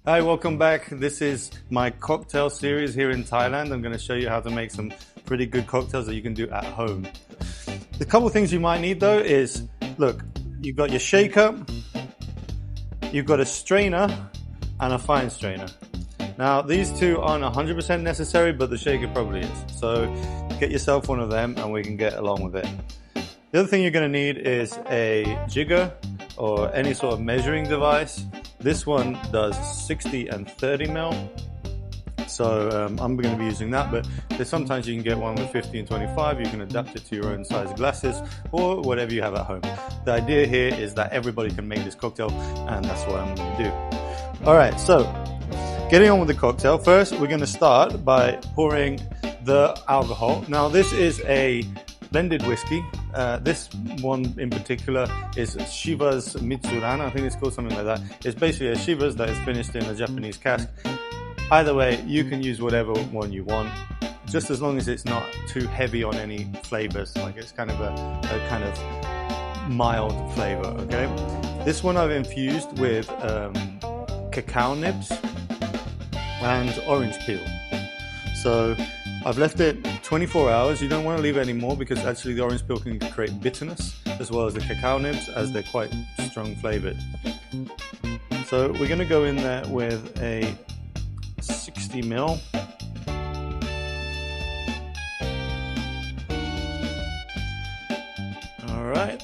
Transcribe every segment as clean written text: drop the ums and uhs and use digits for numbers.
Hi, welcome back. This is my cocktail series here in Thailand. I'm going to show you how to make some pretty good cocktails that you can do at home. The couple things you might need though is, look, you've got your shaker, you've got a strainer and a fine strainer. Now these two aren't 100% necessary, but the shaker probably is. So get yourself one of them and we can get along with it. The other thing you're going to need is a jigger or any sort of measuring device. This one does 60 and 30 ml. So I'm going to be using that, but sometimes you can get one with 50 and 25. You can adapt it to your own size glasses or whatever you have at home. The idea here is that everybody can make this cocktail, and that's what I'm going to do. All right, so getting on with the cocktail. First, we're going to start by pouring the alcohol. Now, this is a blended whiskey. This one in particular is Shiva's Mitsuran. I think it's called something like that. It's basically a Shiva's that is finished in a Japanese cask. Either way, you can use whatever one you want, just as long as it's not too heavy on any flavors. Like it's kind of a kind of mild flavor. Okay. This one I've infused with cacao nibs and orange peel. So I've left it 24 hours. You don't want to leave it anymore because actually the orange peel can create bitterness as well as the cacao nibs, as they're quite strong flavored. So we're going to go in there with a 60 ml. All right.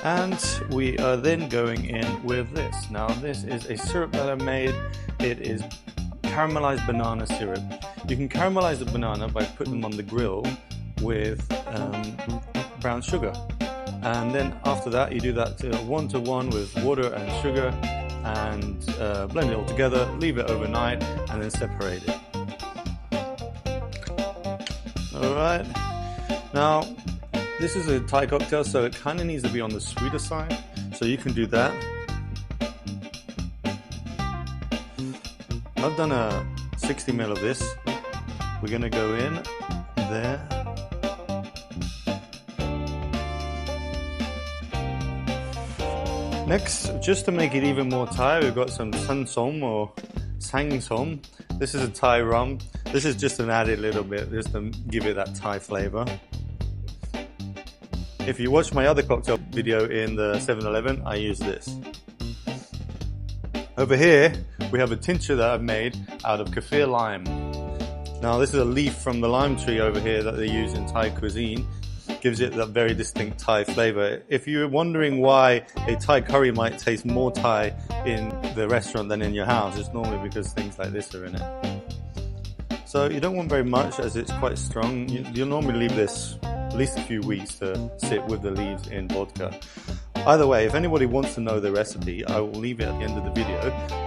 And we are then going in with this. Now this is a syrup that I made. It is caramelized banana syrup. You can caramelize the banana by putting them on the grill with brown sugar. And then after that, you do that 1-to-1 with water and sugar and blend it all together, leave it overnight, and then separate it. All right. Now, this is a Thai cocktail, so it kind of needs to be on the sweeter side. So you can do that. I've done a 60 ml of this. We're going to go in there. Next, just to make it even more Thai, we've got some sansom or sangsom. This is a Thai rum. This is just an added little bit, just to give it that Thai flavor. If you watch my other cocktail video in the 7-Eleven, I use this. Over here, we have a tincture that I've made out of kaffir lime. Now, this is a leaf from the lime tree over here that they use in Thai cuisine. Gives it that very distinct Thai flavor. If you're wondering why a Thai curry might taste more Thai in the restaurant than in your house, it's normally because things like this are in it. So you don't want very much as it's quite strong. You'll normally leave this at least a few weeks to sit with the leaves in vodka. Either way, if anybody wants to know the recipe, I will leave it at the end of the video.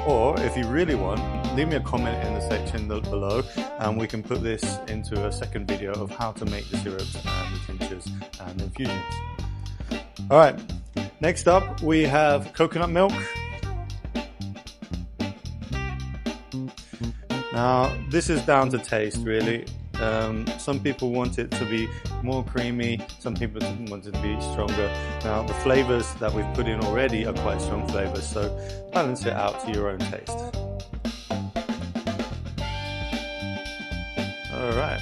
Or if you really want, leave me a comment in the section below and we can put this into a second video of how to make the syrups and the tinctures and infusions. Alright, next up we have coconut milk. Now, this is down to taste really. Some people want it to be more creamy, some people want it to be stronger. Now the flavors that we've put in already are quite strong flavors, so balance it out to your own taste. Alright.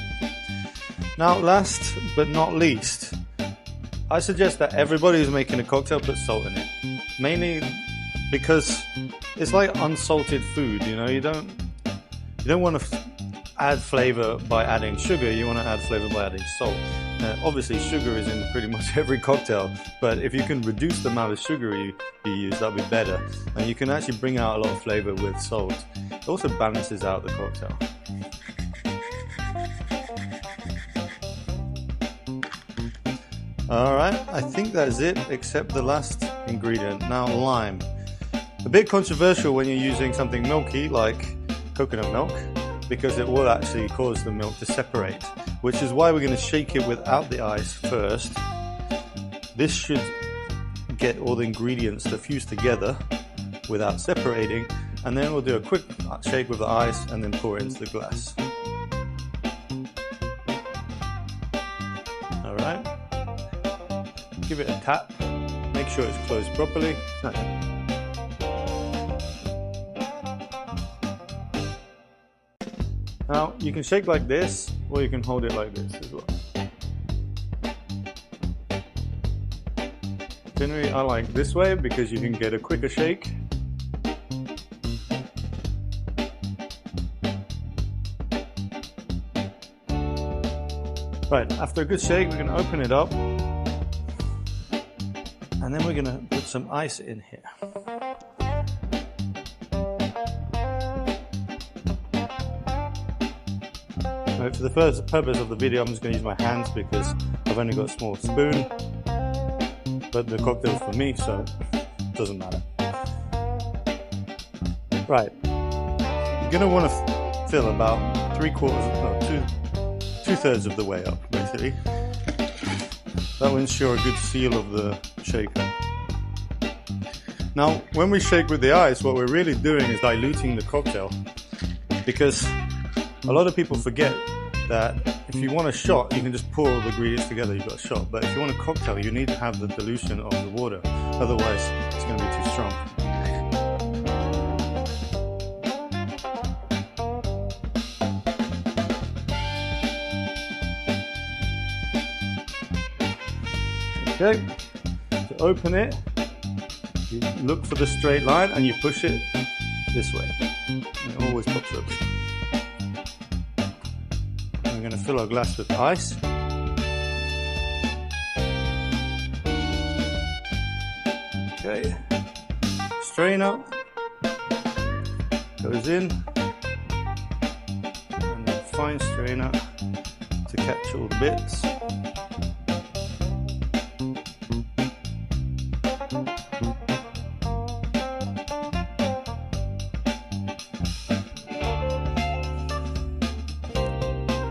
Now last but not least, I suggest that everybody who's making a cocktail put salt in it. Mainly because it's like unsalted food, you know, you don't want to add flavor by adding sugar, you want to add flavor by adding salt. Obviously sugar is in pretty much every cocktail, but if you can reduce the amount of sugar you use, that'll be better. And you can actually bring out a lot of flavor with salt. It also balances out the cocktail. Alright, I think that's it except the last ingredient. Now lime. A bit controversial when you're using something milky like coconut milk, because it will actually cause the milk to separate, which is why we're going to shake it without the ice first. This should get all the ingredients to fuse together without separating, and then we'll do a quick shake with the ice and then pour it into the glass. Alright, give it a tap, make sure it's closed properly. Now you can shake like this, or you can hold it like this as well. Generally I like this way because you can get a quicker shake. Right, after a good shake, we're going to open it up, and then we're going to put some ice in here. Right, for the first purpose of the video, I'm just going to use my hands because I've only got a small spoon, but the cocktail's for me, so it doesn't matter. Right, you're going to want to fill about 2/3 of the way up, basically. That will ensure a good seal of the shaker. Now, when we shake with the ice, what we're really doing is diluting the cocktail, because a lot of people forget that if you want a shot, you can just pour all the ingredients together, you've got a shot. But if you want a cocktail, you need to have the dilution of the water, otherwise it's going to be too strong. Okay, to open it, you look for the straight line and you push it this way. And it always pops open. And we're going to fill our glass with ice. Okay, strainer goes in, and then fine strainer to catch all the bits.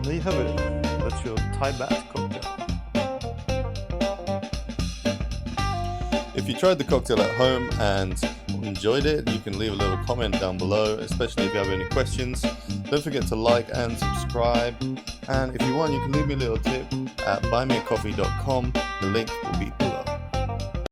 There you have it. That's your Thai bath cocktail. If you tried the cocktail at home and enjoyed it, you can leave a little comment down below, especially if you have any questions. Don't forget to like and subscribe. And if you want, you can leave me a little tip at buymeacoffee.com. The link will be